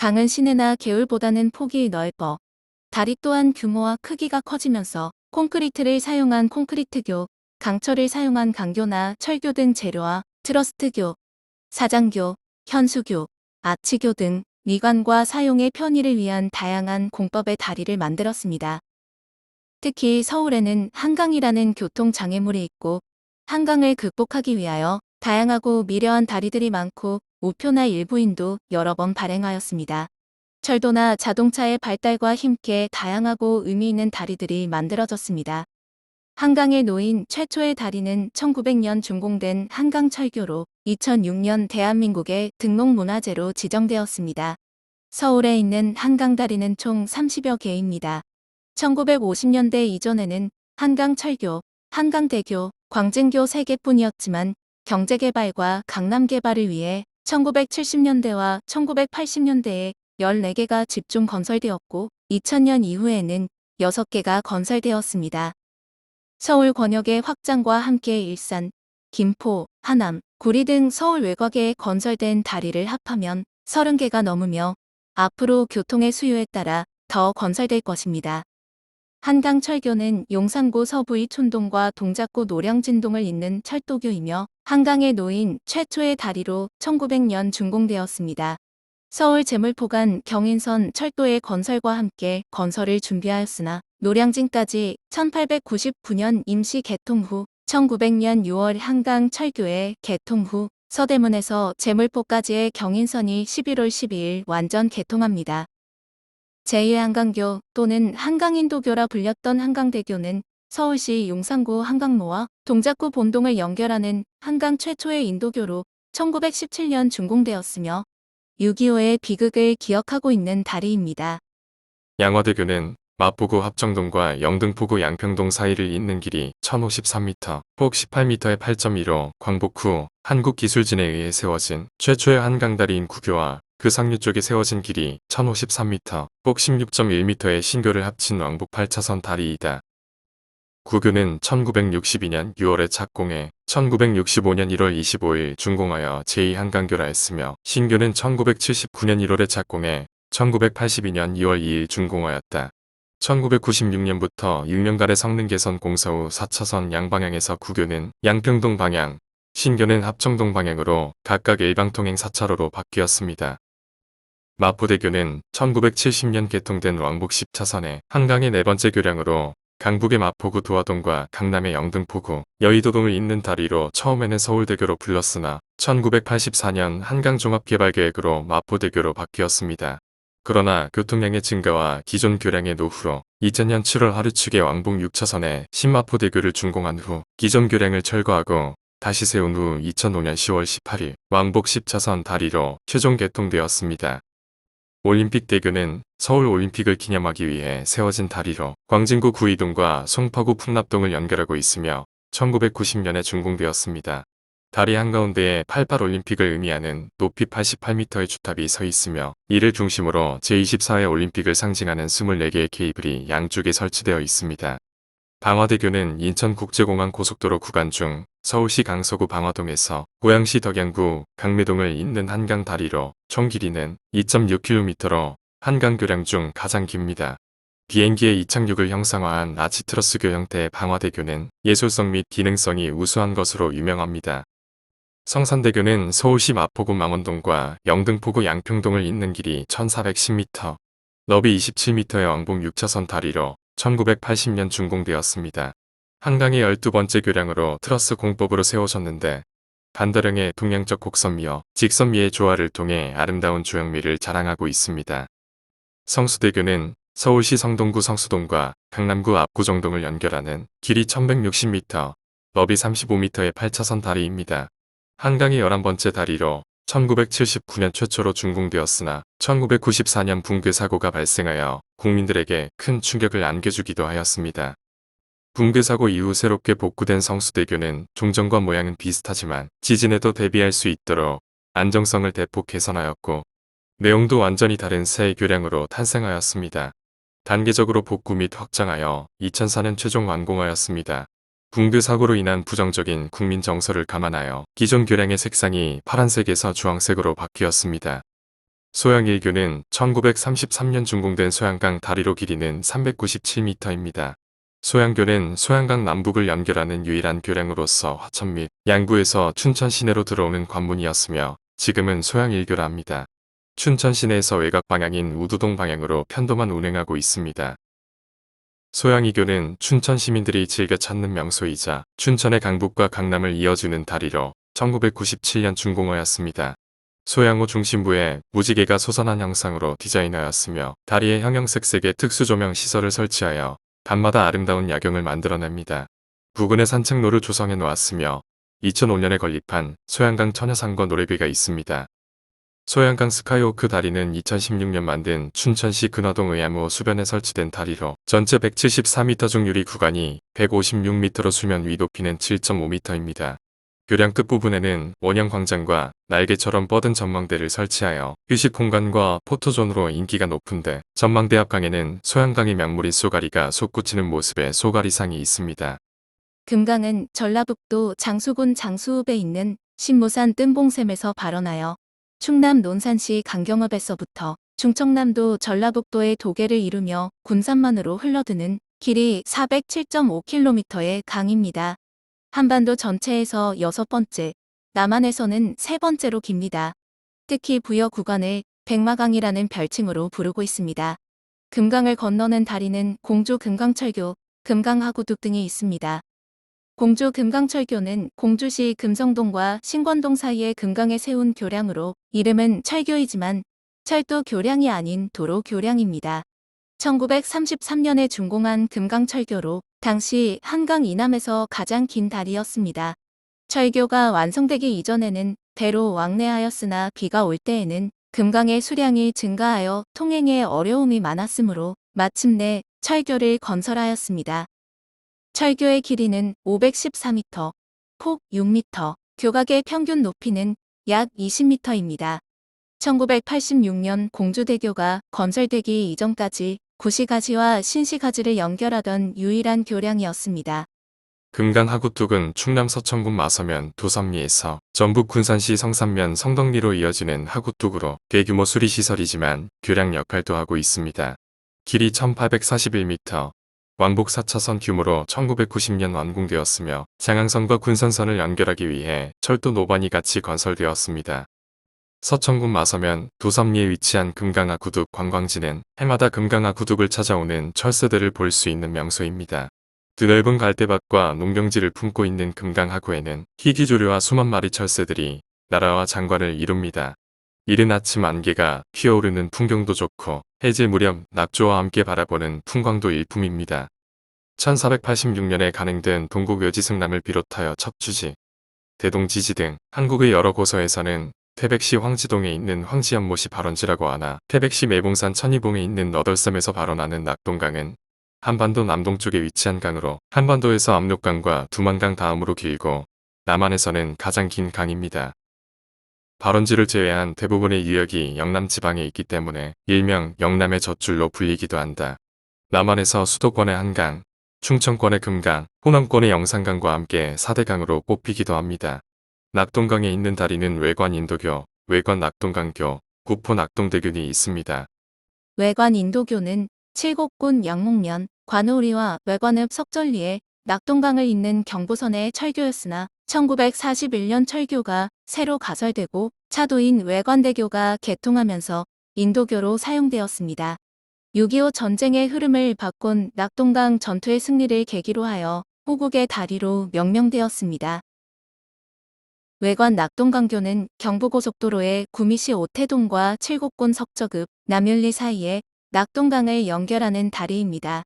강은 시내나 개울보다는 폭이 넓어 다리 또한 규모와 크기가 커지면서 콘크리트를 사용한 콘크리트교, 강철을 사용한 강교나 철교 등 재료와 트러스트교, 사장교, 현수교, 아치교 등 미관과 사용의 편의를 위한 다양한 공법의 다리를 만들었습니다. 특히 서울에는 한강이라는 교통장애물이 있고 한강을 극복하기 위하여 다양하고 미려한 다리들이 많고 우표나 일부인도 여러 번 발행하였습니다. 철도나 자동차의 발달과 힘께 다양하고 의미 있는 다리들이 만들어졌습니다. 한강에 놓인 최초의 다리는 1900년 준공된 한강철교로 2006년 대한민국의 등록문화재로 지정되었습니다. 서울에 있는 한강다리는 총 30여 개입니다. 1950년대 이전에는 한강철교, 한강대교, 광진교 3개뿐이었지만 경제개발과 강남개발을 위해 1970년대와 1980년대에 14개가 집중 건설되었고 2000년 이후에는 6개가 건설되었습니다. 서울 권역의 확장과 함께 일산, 김포, 하남, 구리 등 서울 외곽에 건설된 다리를 합하면 30개가 넘으며 앞으로 교통의 수요에 따라 더 건설될 것입니다. 한강철교는 용산구 서부의 촌동과 동작구 노량진동을 잇는 철도교이며 한강에 놓인 최초의 다리로 1900년 준공되었습니다. 서울 제물포간 경인선 철도의 건설과 함께 건설을 준비하였으나 노량진까지 1899년 임시 개통 후 1900년 6월 한강 철교의 개통 후 서대문에서 제물포까지의 경인선이 11월 12일 완전 개통합니다. 제2한강교 또는 한강인도교라 불렸던 한강대교는 서울시 용산구 한강로와 동작구 본동을 연결하는 한강 최초의 인도교로 1917년 준공되었으며 6.25의 비극을 기억하고 있는 다리입니다. 양화대교는 마포구 합정동과 영등포구 양평동 사이를 잇는 길이 1053m, 폭 18m의 8.15 광복 후 한국기술진에 의해 세워진 최초의 한강다리인 구교와 그 상류 쪽에 세워진 길이 1053m, 폭 16.1m의 신교를 합친 왕복 8차선 다리이다. 구교는 1962년 6월에 착공해 1965년 1월 25일 준공하여 제2한강교라 했으며 신교는 1979년 1월에 착공해 1982년 2월 2일 준공하였다. 1996년부터 6년간의 성능 개선 공사 후 4차선 양방향에서 구교는 양평동 방향, 신교는 합정동 방향으로 각각 일방통행 4차로로 바뀌었습니다. 마포대교는 1970년 개통된 왕복 10차선의 한강의 네 번째 교량으로 강북의 마포구 도화동과 강남의 영등포구, 여의도동을 잇는 다리로 처음에는 서울대교로 불렀으나 1984년 한강종합개발계획으로 마포대교로 바뀌었습니다. 그러나 교통량의 증가와 기존 교량의 노후로 2000년 7월 하루측에 왕복 6차선의 신마포대교를 준공한 후 기존 교량을 철거하고 다시 세운 후 2005년 10월 18일 왕복 10차선 다리로 최종 개통되었습니다. 올림픽대교는 서울올림픽을 기념하기 위해 세워진 다리로 광진구 구이동과 송파구 풍납동을 연결하고 있으며 1990년에 준공되었습니다. 다리 한가운데에 88올림픽을 의미하는 높이 88m의 주탑이 서 있으며 이를 중심으로 제24회 올림픽을 상징하는 24개의 케이블이 양쪽에 설치되어 있습니다. 방화대교는 인천국제공항 고속도로 구간 중 서울시 강서구 방화동에서 고양시 덕양구 강매동을 잇는 한강 다리로 총 길이는 2.6km로 한강 교량 중 가장 깁니다. 비행기의 이착륙을 형상화한 아치트러스교 형태의 방화대교는 예술성 및 기능성이 우수한 것으로 유명합니다. 성산대교는 서울시 마포구 망원동과 영등포구 양평동을 잇는 길이 1410m, 너비 27m의 왕복 6차선 다리로 1980년 준공되었습니다. 한강의 12번째 교량으로 트러스 공법으로 세워졌는데 반다량의 동양적 곡선미와 직선미의 조화를 통해 아름다운 조형미를 자랑하고 있습니다. 성수대교는 서울시 성동구 성수동과 강남구 압구정동을 연결하는 길이 1160m, 너비 35m의 8차선 다리입니다. 한강의 11번째 다리로 1979년 최초로 준공되었으나 1994년 붕괴 사고가 발생하여 국민들에게 큰 충격을 안겨주기도 하였습니다. 붕괴 사고 이후 새롭게 복구된 성수대교는 종전과 모양은 비슷하지만 지진에도 대비할 수 있도록 안정성을 대폭 개선하였고 내용도 완전히 다른 새 교량으로 탄생하였습니다. 단계적으로 복구 및 확장하여 2004년 최종 완공하였습니다. 붕괴 사고로 인한 부정적인 국민 정서를 감안하여 기존 교량의 색상이 파란색에서 주황색으로 바뀌었습니다. 소양 1교는 1933년 준공된 소양강 다리로 길이는 397m입니다. 소양교는 소양강 남북을 연결하는 유일한 교량으로서 화천 및 양구에서 춘천 시내로 들어오는 관문이었으며 지금은 소양 1교라 합니다. 춘천 시내에서 외곽 방향인 우두동 방향으로 편도만 운행하고 있습니다. 소양 2교는 춘천 시민들이 즐겨 찾는 명소이자 춘천의 강북과 강남을 이어주는 다리로 1997년 준공하였습니다. 소양호 중심부에 무지개가 솟아난 형상으로 디자인하였으며 다리에 형형색색의 특수조명 시설을 설치하여 밤마다 아름다운 야경을 만들어냅니다. 부근에 산책로를 조성해 놓았으며 2005년에 건립한 소양강 처녀상거 노래비가 있습니다. 소양강 스카이워크 다리는 2016년 만든 춘천시 근화동 의암호 수변에 설치된 다리로 전체 174m 중 유리 구간이 156m로 수면 위 높이는 7.5m입니다. 교량 끝부분에는 원형 광장과 날개처럼 뻗은 전망대를 설치하여 휴식 공간과 포토존으로 인기가 높은데 전망대 앞강에는 소양강의 명물인 쏘가리가 솟구치는 모습의 쏘가리상이 있습니다. 금강은 전라북도 장수군 장수읍에 있는 신무산 뜬봉샘에서 발원하여 충남 논산시 강경읍에서부터 중청남도 전라북도의 도계를 이루며 군산만으로 흘러드는 길이 407.5km의 강입니다. 한반도 전체에서 6번째, 남한에서는 3번째로 깁니다. 특히 부여 구간을 백마강이라는 별칭으로 부르고 있습니다. 금강을 건너는 다리는 공주 금강철교, 금강하구둑 등이 있습니다. 공주 금강철교는 공주시 금성동과 신권동 사이에 금강에 세운 교량으로 이름은 철교이지만 철도 교량이 아닌 도로 교량입니다. 1933년에 준공한 금강철교로 당시 한강 이남에서 가장 긴 다리였습니다. 철교가 완성되기 이전에는 배로 왕래하였으나 비가 올 때에는 금강의 수량이 증가하여 통행에 어려움이 많았으므로 마침내 철교를 건설하였습니다. 철교의 길이는 514m, 폭 6m, 교각의 평균 높이는 약 20m입니다. 1986년 공주대교가 건설되기 이전까지 구시가지와 신시가지를 연결하던 유일한 교량이었습니다. 금강 하구뚝은 충남 서천군 마서면 도섬리에서 전북 군산시 성산면 성덕리로 이어지는 하구뚝으로 대규모 수리시설이지만 교량 역할도 하고 있습니다. 길이 1841m, 왕복 4차선 규모로 1990년 완공되었으며 장항선과 군산선을 연결하기 위해 철도 노반이 같이 건설되었습니다. 서천군 마서면 도섬리에 위치한 금강하구둑 관광지는 해마다 금강하구둑을 찾아오는 철새들을 볼 수 있는 명소입니다. 드넓은 갈대밭과 농경지를 품고 있는 금강하구에는 희귀조류와 수만 마리 철새들이 나라와 장관을 이룹니다. 이른 아침 안개가 피어오르는 풍경도 좋고 해질 무렵 낙조와 함께 바라보는 풍광도 일품입니다. 1486년에 간행된 동국 여지승남을 비롯하여 척추지, 대동지지 등 한국의 여러 고서에서는 태백시 황지동에 있는 황지연못이 발원지라고 하나 태백시 매봉산 천이봉에 있는 너덜섬에서 발원하는 낙동강은 한반도 남동쪽에 위치한 강으로 한반도에서 압록강과 두만강 다음으로 길고 남한에서는 가장 긴 강입니다. 발원지를 제외한 대부분의 유역이 영남 지방에 있기 때문에 일명 영남의 젖줄로 불리기도 한다. 남한에서 수도권의 한강, 충청권의 금강, 호남권의 영산강과 함께 4대 강으로 꼽히기도 합니다. 낙동강에 있는 다리는 외관 인도교, 외관 낙동강교, 구포 낙동대교이 있습니다. 외관 인도교는 칠곡군 양목면, 관우리와 외관읍 석전리에 낙동강을 잇는 경부선의 철교였으나 1941년 철교가 새로 가설되고 차도인 외관대교가 개통하면서 인도교로 사용되었습니다. 6.25 전쟁의 흐름을 바꾼 낙동강 전투의 승리를 계기로 하여 호국의 다리로 명명되었습니다. 외관 낙동강교는 경부고속도로의 구미시 오태동과 칠곡군 석저급, 남윤리 사이에 낙동강을 연결하는 다리입니다.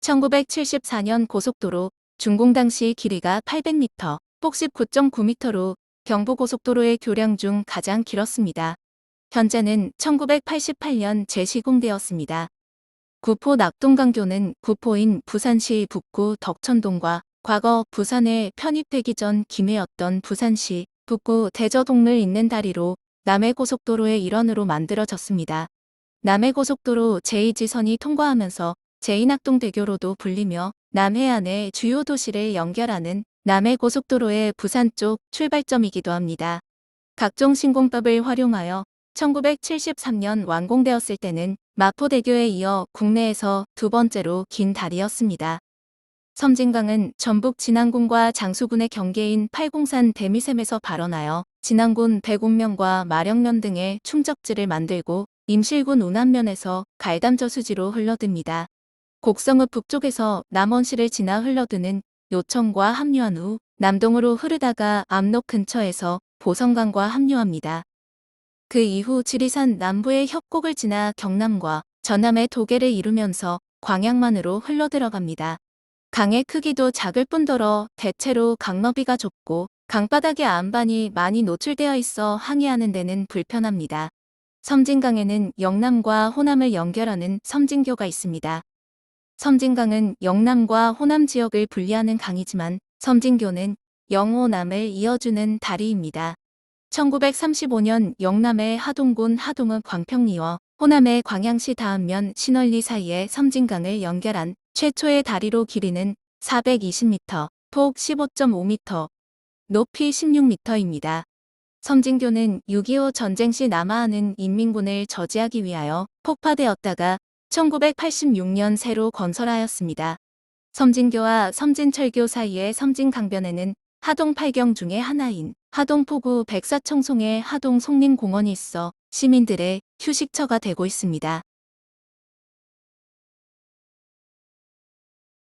1974년 고속도로 준공 당시 길이가 800m, 폭 19.9m로 경부고속도로의 교량 중 가장 길었습니다. 현재는 1988년 재시공되었습니다. 구포 낙동강교는 구포인 부산시 북구 덕천동과 과거 부산에 편입되기 전 김해였던 부산시 북구 대저동을 잇는 다리로 남해고속도로의 일원으로 만들어졌습니다. 남해고속도로 제2지선이 통과하면서 제2낙동대교로도 불리며 남해안의 주요 도시를 연결하는 남해고속도로의 부산 쪽 출발점이기도 합니다. 각종 신공법을 활용하여 1973년 완공되었을 때는 마포대교에 이어 국내에서 두 번째로 긴 다리였습니다. 섬진강은 전북 진안군과 장수군의 경계인 팔공산 대미샘에서 발원하여 진안군 백운면과 마령면 등의 충적지를 만들고 임실군 운안면에서 갈담저수지로 흘러듭니다. 곡성읍 북쪽에서 남원시를 지나 흘러드는 요청과 합류한 후 남동으로 흐르다가 압록 근처에서 보성강과 합류합니다. 그 이후 지리산 남부의 협곡을 지나 경남과 전남의 도계를 이루면서 광양만으로 흘러들어갑니다. 강의 크기도 작을 뿐더러 대체로 강너비가 좁고 강바닥의 안반이 많이 노출되어 있어 항해하는 데는 불편합니다. 섬진강에는 영남과 호남을 연결하는 섬진교가 있습니다. 섬진강은 영남과 호남 지역을 분리하는 강이지만 섬진교는 영호남을 이어주는 다리입니다. 1935년 영남의 하동군 하동읍 광평리와 호남의 광양시 다음면 신월리 사이에 섬진강을 연결한 최초의 다리로 길이는 420m, 폭 15.5m, 높이 16m입니다. 섬진교는 6.25 전쟁 시 남하하는 인민군을 저지하기 위하여 폭파되었다가 1986년 새로 건설하였습니다. 섬진교와 섬진철교 사이의 섬진강변에는 하동 8경 중의 하나인 하동포구 백사청송의 하동 송림공원이 있어 시민들의 휴식처가 되고 있습니다.